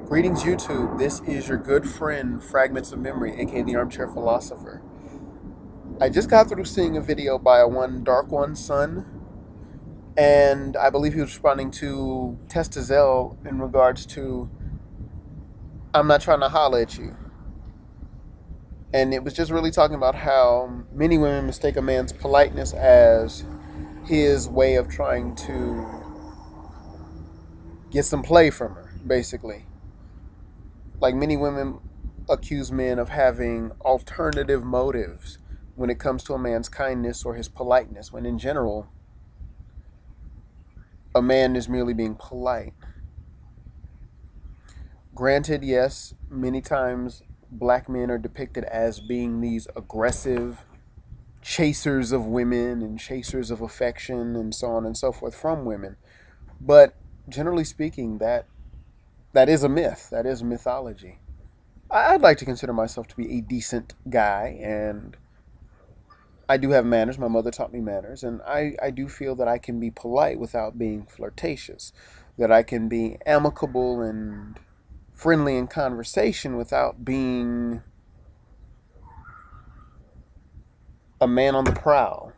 Greetings, YouTube. This is your good friend, Fragments of Memory, aka the Armchair Philosopher. I just got through seeing a video by a one Dark One Son, and I believe he was responding to Testazel in regards to I'm not trying to holla at you. And it was just really talking about how many women mistake a man's politeness as his way of trying to get some play from her, basically. Like many women accuse men of having alternative motives when it comes to a man's kindness or his politeness, when in general, a man is merely being polite. Granted, yes, many times black men are depicted as being these aggressive chasers of women and chasers of affection and so on and so forth from women. But generally speaking, that is a myth. That is mythology. I'd like to consider myself to be a decent guy, and I do have manners. My mother taught me manners, and I do feel that I can be polite without being flirtatious, that I can be amicable and friendly in conversation without being a man on the prowl.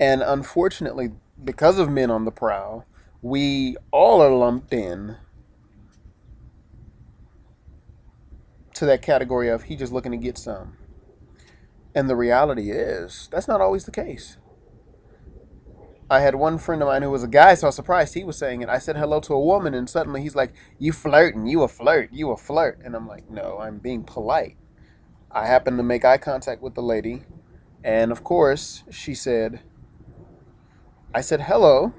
And unfortunately, because of men on the prowl, we all are lumped in to that category of he just looking to get some. And the reality is, that's not always the case. I had one friend of mine who was a guy, so I was surprised he was saying it. I said hello to a woman, and suddenly he's like, "You flirting? You a flirt? You a flirt?" And I'm like, "No, I'm being polite." I happened to make eye contact with the lady, and of course, she said, I said hello,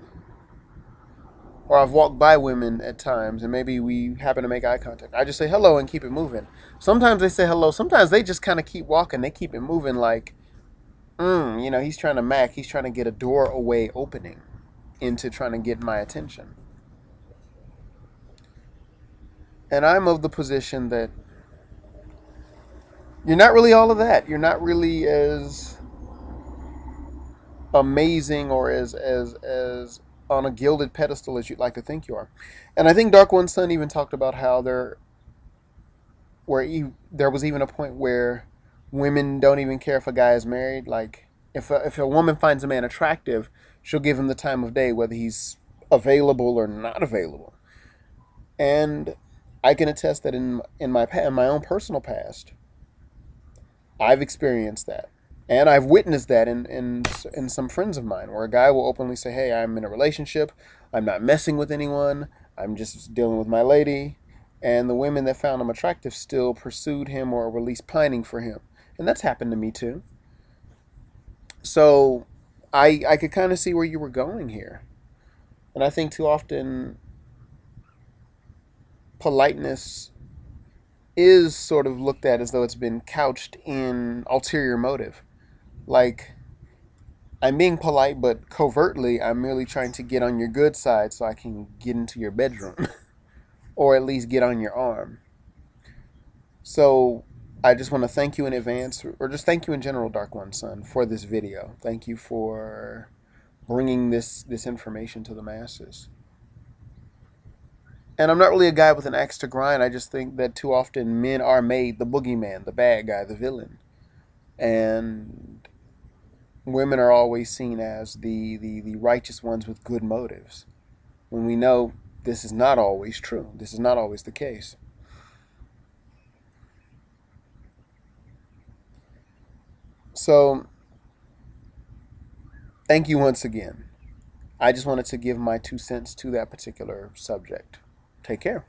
or I've walked by women at times, and maybe we happen to make eye contact. I just say hello and keep it moving. Sometimes they say hello, sometimes they just kind of keep walking, they keep it moving like, he's trying to he's trying to get a doorway opening into trying to get my attention. And I'm of the position that you're not really all of that. You're not really as amazing or as on a gilded pedestal as you'd like to think you are. And I think Dark One Son even talked about how there was even a point where women don't even care if a guy is married. Like if a woman finds a man attractive, she'll give him the time of day, whether he's available or not available. And I can attest that in my own personal past, I've experienced that. And I've witnessed that in some friends of mine, where a guy will openly say, "Hey, I'm in a relationship. I'm not messing with anyone. I'm just dealing with my lady." And the women that found him attractive still pursued him or were at least pining for him. And that's happened to me too. So I could kind of see where you were going here. And I think too often politeness is sort of looked at as though it's been couched in ulterior motive. Like, I'm being polite, but covertly, I'm merely trying to get on your good side so I can get into your bedroom. Or at least get on your arm. So, I just want to thank you in advance, or just thank you in general, Dark One Son, for this video. Thank you for bringing this information to the masses. And I'm not really a guy with an axe to grind. I just think that too often men are made the boogeyman, the bad guy, the villain. And women are always seen as the righteous ones with good motives, when we know this is not always true. This is not always the case. So, thank you once again. I just wanted to give my 2 cents to that particular subject. Take care.